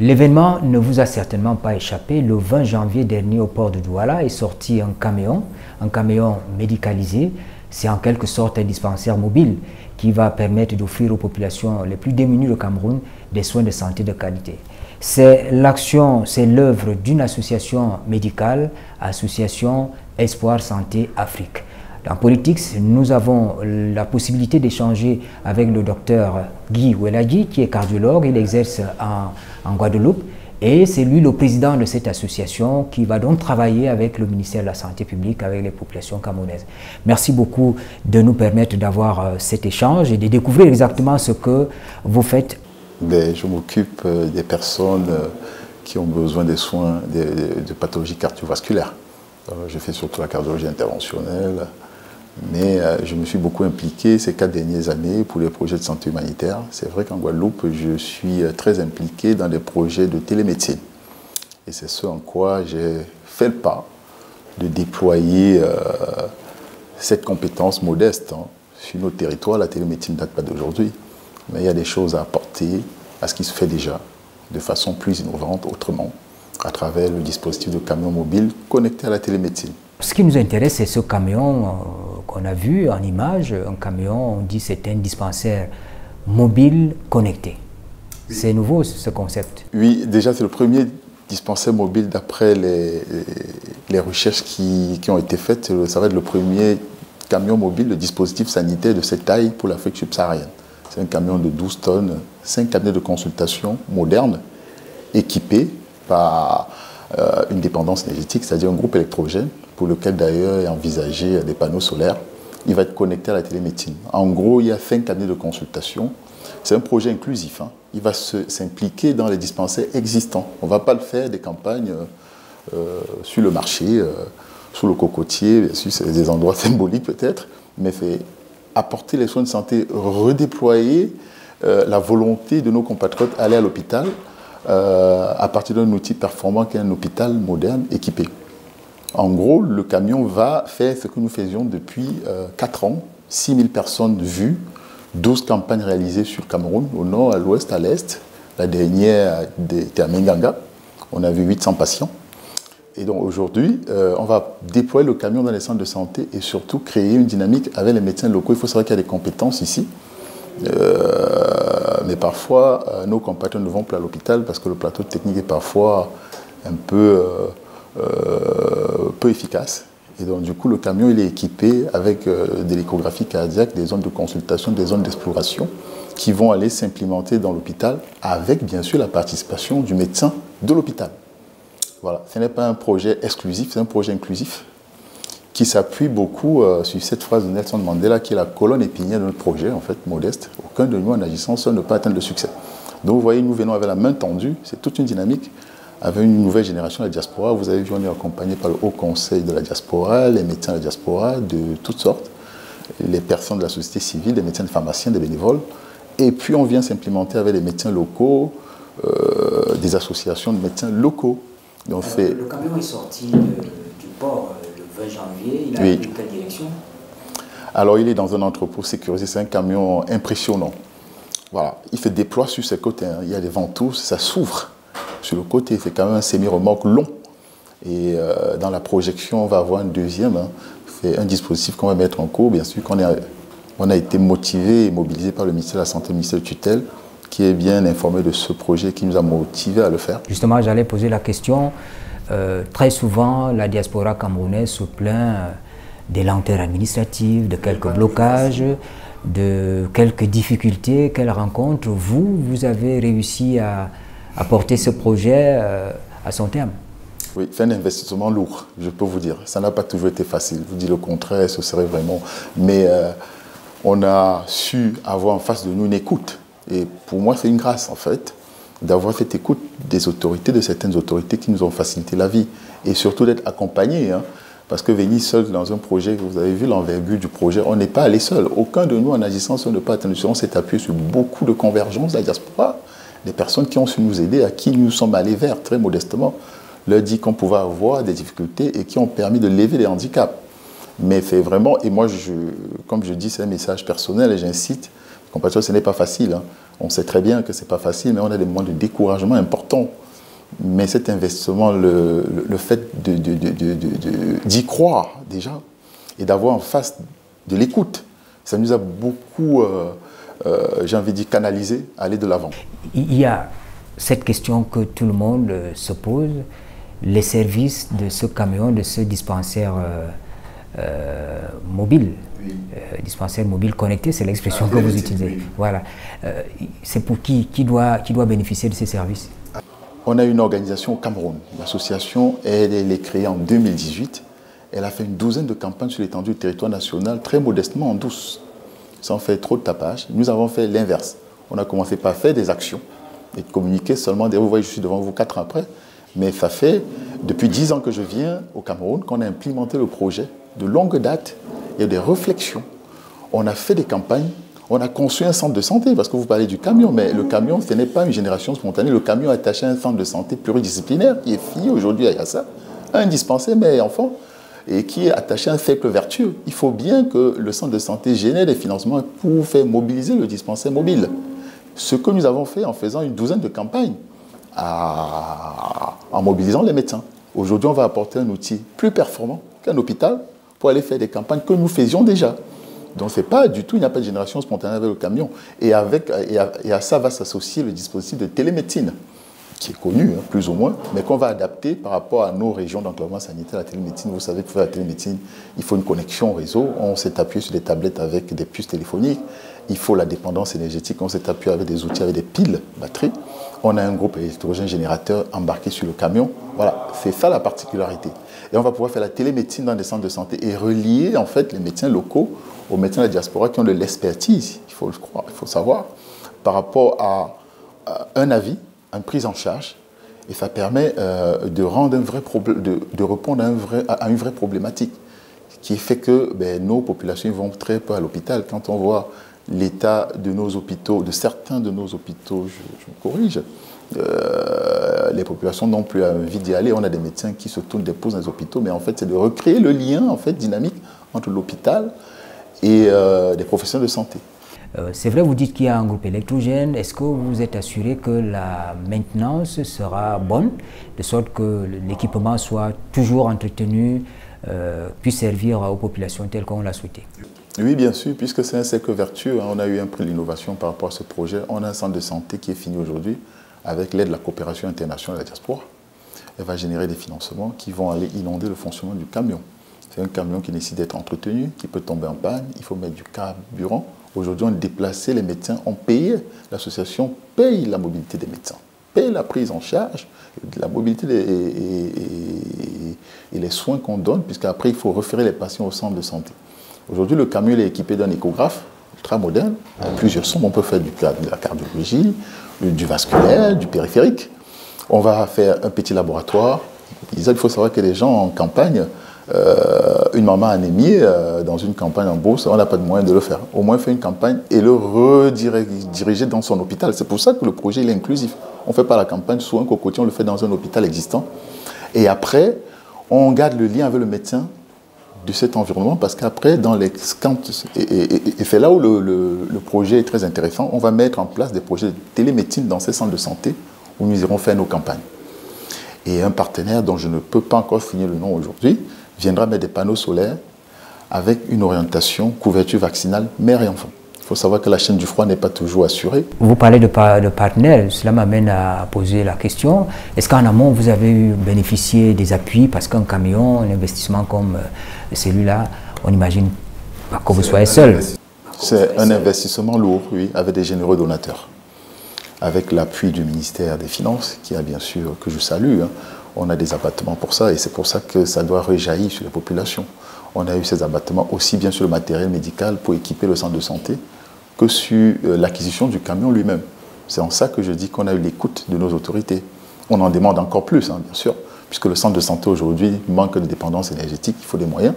L'événement ne vous a certainement pas échappé. Le 20 janvier dernier, au port de Douala, est sorti un camion médicalisé. C'est en quelque sorte un dispensaire mobile qui va permettre d'offrir aux populations les plus démunies du Cameroun des soins de santé de qualité. C'est l'action, c'est l'œuvre d'une association médicale, Association Espoir Santé Afrique. En politique, nous avons la possibilité d'échanger avec le docteur Guy Oueladi, qui est cardiologue. Il exerce en Guadeloupe et c'est lui le président de cette association qui va donc travailler avec le ministère de la Santé publique, avec les populations camerounaises. Merci beaucoup de nous permettre d'avoir cet échange et de découvrir exactement ce que vous faites. Je m'occupe des personnes qui ont besoin des soins de pathologies cardiovasculaires. Je fais surtout la cardiologie interventionnelle, mais je me suis beaucoup impliqué ces 4 dernières années pour les projets de santé humanitaire. C'est vrai qu'en Guadeloupe, je suis très impliqué dans des projets de télémédecine. Et c'est ce en quoi j'ai fait le pas de déployer cette compétence modeste sur nos territoires. La télémédecine ne date pas d'aujourd'hui, mais il y a des choses à apporter à ce qui se fait déjà de façon plus innovante, autrement, à travers le dispositif de camion mobile connecté à la télémédecine. Ce qui nous intéresse, c'est ce camion qu'on a vu en image. Un camion, on dit c'est un dispensaire mobile connecté. C'est nouveau ce concept. Oui, déjà c'est le premier dispensaire mobile d'après les recherches qui ont été faites. Ça va être le premier camion mobile, le dispositif sanitaire de cette taille pour l'Afrique subsaharienne. C'est un camion de 12 tonnes, 5 cabinets de consultation modernes, équipés par une dépendance énergétique, c'est-à-dire un groupe électrogène, pour lequel d'ailleurs est envisagé des panneaux solaires. Il va être connecté à la télémédecine. En gros, il y a 5 cabinets de consultation. C'est un projet inclusif. Il va s'impliquer dans les dispensaires existants. On ne va pas le faire des campagnes sur le marché, sous le cocotier. Bien sûr, c'est des endroits symboliques peut-être, mais c'est apporter les soins de santé, redéployer la volonté de nos compatriotes aller à l'hôpital à partir d'un outil performant qui est un hôpital moderne équipé. En gros, le camion va faire ce que nous faisions depuis 4 ans, 6 000 personnes vues, 12 campagnes réalisées sur le Cameroun, au nord, à l'ouest, à l'est. La dernière était à Minganga, on a vu 800 patients. Et donc aujourd'hui, on va déployer le camion dans les centres de santé et surtout créer une dynamique avec les médecins locaux. Il faut savoir qu'il y a des compétences ici. Mais parfois, nos compatriotes ne vont plus à l'hôpital parce que le plateau technique est parfois un peu efficace. Et donc, du coup, le camion il est équipé avec des échographies cardiaques, des zones de consultation, des zones d'exploration qui vont aller s'implémenter dans l'hôpital avec, bien sûr, la participation du médecin de l'hôpital. Voilà, ce n'est pas un projet exclusif, c'est un projet inclusif qui s'appuie beaucoup sur cette phrase de Nelson Mandela qui est la colonne épinière de notre projet, en fait, modeste. Aucun de nous, en agissant seul, ne peut atteindre le succès. Donc, vous voyez, nous venons avec la main tendue, c'est toute une dynamique avec une nouvelle génération de la diaspora. Vous avez vu, on est accompagné par le Haut Conseil de la diaspora, les médecins de la diaspora de toutes sortes, les personnes de la société civile, des médecins, des pharmaciens, des bénévoles. Et puis, on vient s'implémenter avec les médecins locaux, des associations de médecins locaux. Donc, le camion est sorti du port le 20 janvier. Il a pris quelle direction? Alors, il est dans un entrepôt sécurisé. C'est un camion impressionnant. Voilà. Il se déploie sur ses côtés. Il y a des ventouses, ça s'ouvre sur le côté. C'est quand même un semi-remorque long. Et dans la projection, on va avoir un deuxième. C'est un dispositif qu'on va mettre en cours. Bien sûr, on a été motivé et mobilisé par le ministère de la Santé, le ministère de tutelle, qui est bien informé de ce projet, qui nous a motivés à le faire. Justement, j'allais poser la question. Très souvent, la diaspora camerounaise se plaint des lenteurs administratives, de quelques blocages, de quelques difficultés qu'elle rencontre. Vous avez réussi à porter ce projet à son terme. Oui, c'est un investissement lourd, je peux vous dire. Ça n'a pas toujours été facile. Je vous dis le contraire, ce serait vraiment... Mais on a su avoir en face de nous une écoute. Et pour moi, c'est une grâce, en fait, d'avoir cette écoute des autorités, de certaines autorités qui nous ont facilité la vie. Et surtout d'être accompagnés. Parce que venir seul dans un projet, vous avez vu l'envergure du projet, on n'est pas allé seul. Aucun de nous, en agissant seul, ne peut atteindre. On s'est appuyé sur beaucoup de convergences de la diaspora. Des personnes qui ont su nous aider, à qui nous sommes allés vers, très modestement, leur dit qu'on pouvait avoir des difficultés et qui ont permis de lever les handicaps. Mais c'est vraiment, et moi, comme je dis, c'est un message personnel et j'incite, compatriotes, ce n'est pas facile. On sait très bien que ce n'est pas facile, mais on a des moments de découragement importants. Mais cet investissement, le fait d'y croire déjà, et d'avoir en face de l'écoute, ça nous a beaucoup, j'ai envie de dire, canalisé à aller de l'avant. Il y a cette question que tout le monde se pose, les services de ce camion, de ce dispensaire mobile. Oui. Dispensaire mobile connecté, c'est l'expression que vous utilisez. Oui. Voilà. C'est pour qui doit bénéficier de ces services? On a une organisation au Cameroun. L'association, elle est créée en 2018. Elle a fait une douzaine de campagnes sur l'étendue du territoire national, très modestement, en douce, sans faire trop de tapage. Nous avons fait l'inverse. On a commencé par faire des actions et de communiquer seulement. Vous voyez, je suis devant vous 4 ans après. Mais ça fait depuis 10 ans que je viens au Cameroun qu'on a implémenté le projet de longue date et des réflexions. On a fait des campagnes, on a conçu un centre de santé, parce que vous parlez du camion, mais le camion, ce n'est pas une génération spontanée. Le camion est attaché à un centre de santé pluridisciplinaire qui est fini aujourd'hui, il y a ça, un dispensaire mère et enfant, et qui est attaché à un cercle vertueux. Il faut bien que le centre de santé génère des financements pour faire mobiliser le dispensaire mobile. Ce que nous avons fait en faisant une douzaine de campagnes, en mobilisant les médecins. Aujourd'hui, on va apporter un outil plus performant qu'un hôpital pour aller faire des campagnes que nous faisions déjà. Donc, c'est pas du tout, il n'y a pas de génération spontanée avec le camion. Et à ça va s'associer le dispositif de télémédecine, qui est connu, hein, plus ou moins, mais qu'on va adapter par rapport à nos régions d'enclavement sanitaire. La télémédecine, vous savez, pour faire la télémédecine, il faut une connexion au réseau. On s'est appuyé sur des tablettes avec des puces téléphoniques. Il faut la dépendance énergétique. On s'est appuyé avec des outils, avec des piles, batteries. On a un groupe électrogène générateur embarqué sur le camion. Voilà, c'est ça la particularité. Et on va pouvoir faire la télémédecine dans des centres de santé et relier en fait les médecins locaux aux médecins de la diaspora qui ont de l'expertise, il faut le croire, il faut savoir, par rapport à un avis, une prise en charge. Et ça permet de répondre à une vraie problématique qui fait que nos populations vont très peu à l'hôpital. Quand on voit l'état de nos hôpitaux, de certains de nos hôpitaux, je me corrige, les populations n'ont plus envie d'y aller. On a des médecins qui se tournent des pouces dans les hôpitaux, mais en fait, c'est de recréer le lien en fait, dynamique entre l'hôpital et des professionnels de santé. C'est vrai, vous dites qu'il y a un groupe électrogène. Est-ce que vous êtes assuré que la maintenance sera bonne, de sorte que l'équipement soit toujours entretenu, puisse servir aux populations telles qu'on l'a souhaité? Oui, bien sûr, puisque c'est un cercle vertueux. On a eu un prix de l'innovation par rapport à ce projet. On a un centre de santé qui est fini aujourd'hui avec l'aide de la coopération internationale de la diaspora. Elle va générer des financements qui vont aller inonder le fonctionnement du camion. C'est un camion qui nécessite d'être entretenu, qui peut tomber en panne, il faut mettre du carburant. Aujourd'hui, on déplaçait les médecins, on payait, l'association paye la mobilité des médecins, paye la prise en charge, la mobilité et les soins qu'on donne, puisqu'après, il faut référer les patients au centre de santé. Aujourd'hui, le camion est équipé d'un échographe ultra moderne, plusieurs sons, on peut faire de la cardiologie, du vasculaire, du périphérique. On va faire un petit laboratoire. Il faut savoir que les gens en campagne, une maman anémie dans une campagne en bourse, on n'a pas de moyen de le faire. Au moins faire une campagne et le rediriger dans son hôpital. C'est pour ça que le projet il est inclusif. On ne fait pas la campagne sur un cocotier, on le fait dans un hôpital existant. Et après, on garde le lien avec le médecin de cet environnement parce qu'après, dans les et c'est là où le projet est très intéressant, on va mettre en place des projets de télémédecine dans ces centres de santé où nous irons faire nos campagnes. Et un partenaire dont je ne peux pas encore signer le nom aujourd'hui viendra mettre des panneaux solaires avec une orientation couverture vaccinale mère et enfant. Il faut savoir que la chaîne du froid n'est pas toujours assurée. Vous parlez de partenaires, cela m'amène à poser la question. Est-ce qu'en amont, vous avez bénéficié des appuis parce qu'un camion, un investissement comme celui-là, on imagine pas que vous soyez seul? C'est un investissement lourd, oui, avec des généreux donateurs. Avec l'appui du ministère des Finances, qui a bien sûr, que je salue, hein. On a des abattements pour ça et c'est pour ça que ça doit rejaillir sur les populations. On a eu ces abattements aussi bien sur le matériel médical pour équiper le centre de santé que sur l'acquisition du camion lui-même. C'est en ça que je dis qu'on a eu l'écoute de nos autorités. On en demande encore plus, hein, bien sûr, puisque le centre de santé aujourd'hui manque de dépendance énergétique, il faut des moyens,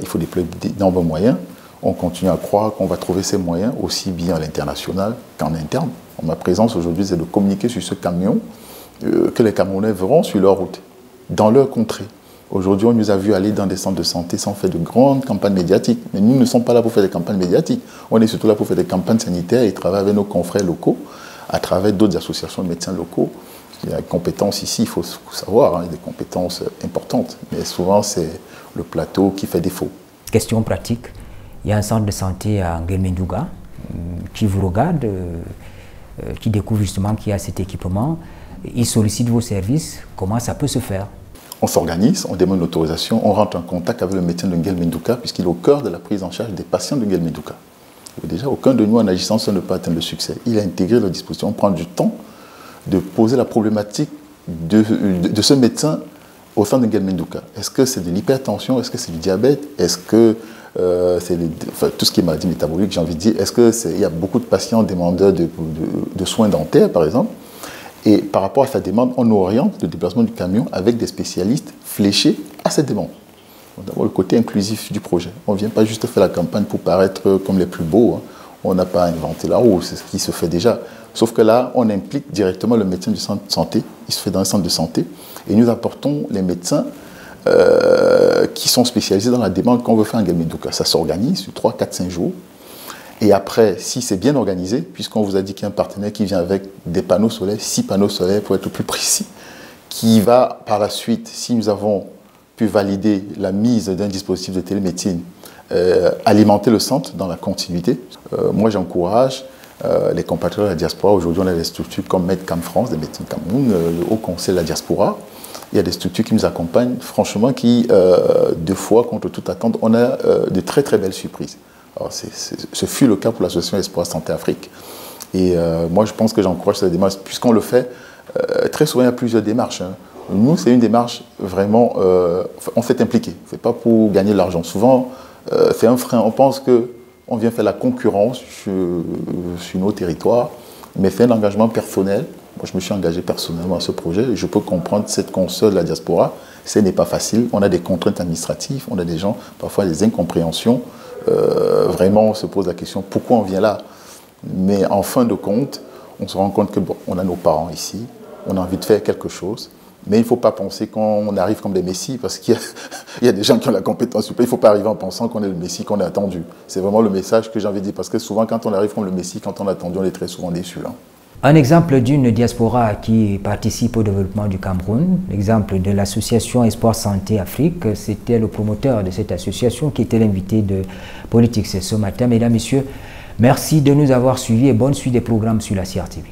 il faut déployer d'énormes moyens. On continue à croire qu'on va trouver ces moyens aussi bien à l'international qu'en interne. Ma présence aujourd'hui, c'est de communiquer sur ce camion que les Camerounais verront sur leur route, dans leur contrée. Aujourd'hui, on nous a vu aller dans des centres de santé sans faire de grandes campagnes médiatiques. Mais nous ne sommes pas là pour faire des campagnes médiatiques. On est surtout là pour faire des campagnes sanitaires et travailler avec nos confrères locaux, à travers d'autres associations de médecins locaux. Il y a des compétences ici, il faut savoir, hein, des compétences importantes. Mais souvent, c'est le plateau qui fait défaut. Question pratique. Il y a un centre de santé à Nguelmendouga qui vous regarde, qui découvre justement qu'il y a cet équipement. Il sollicite vos services. Comment ça peut se faire? On s'organise, on demande une autorisation, on rentre en contact avec le médecin de Nguelmendouga puisqu'il est au cœur de la prise en charge des patients de Nguelmendouga. Déjà, aucun de nous en agissant seul ne peut atteindre le succès. Il a intégré la disposition. On prend du temps de poser la problématique de ce médecin au sein de Nguelmendouga. Est-ce que c'est de l'hypertension? Est-ce que c'est du diabète? Est-ce que c'est tout ce qui est maladie métabolique, j'ai envie de dire? Est-ce qu'il y a beaucoup de patients demandeurs de soins dentaires, par exemple? Et par rapport à sa demande, on oriente le déplacement du camion avec des spécialistes fléchés à cette demande. D'abord, le côté inclusif du projet. On ne vient pas juste faire la campagne pour paraître comme les plus beaux. Hein. On n'a pas inventé la roue, c'est ce qui se fait déjà. Sauf que là, on implique directement le médecin du centre de santé. Il se fait dans un centre de santé. Et nous apportons les médecins qui sont spécialisés dans la demande qu'on veut faire en Nguelmendouga. Ça s'organise sur 3, 4, 5 jours. Et après, si c'est bien organisé, puisqu'on vous a dit qu'il y a un partenaire qui vient avec des panneaux solaires, 6 panneaux solaires pour être plus précis, qui va par la suite, si nous avons pu valider la mise d'un dispositif de télémédecine, alimenter le centre dans la continuité. Moi, j'encourage les compatriotes de la diaspora. Aujourd'hui, on a des structures comme Medcam France, des médecins Cameroun, le Haut Conseil de la diaspora. Il y a des structures qui nous accompagnent, franchement, qui, deux fois, contre toute attente, on a de très très belles surprises. Alors, ce fut le cas pour l'association Espoir Santé Afrique. Et moi, je pense que j'encourage cette démarche, puisqu'on le fait, très souvent, il y a plusieurs démarches. Hein. Nous, c'est une démarche vraiment, on fait impliquer. On ne fait pas pour gagner de l'argent. Souvent, c'est un frein. On pense qu'on vient faire la concurrence sur nos territoires, mais c'est un engagement personnel. Moi, je me suis engagé personnellement à ce projet et je peux comprendre cette console de la diaspora. Ce n'est pas facile. On a des contraintes administratives, on a des gens, parfois des incompréhensions. Vraiment, on se pose la question, pourquoi on vient là? Mais en fin de compte, on se rend compte que bon, on a nos parents ici, on a envie de faire quelque chose, mais il ne faut pas penser qu'on arrive comme des messies, parce qu'il y a des gens qui ont la compétence. Il ne faut pas arriver en pensant qu'on est le messie qu'on est attendu. C'est vraiment le message que j'ai envie de dire, parce que souvent, quand on arrive comme le messie, quand on est attendu, on est très souvent déçu. Hein. Un exemple d'une diaspora qui participe au développement du Cameroun, l'exemple de l'association Espoir Santé Afrique, c'était le promoteur de cette association qui était l'invité de Politics ce matin. Mesdames, Messieurs, merci de nous avoir suivis et bonne suite des programmes sur la CRTV.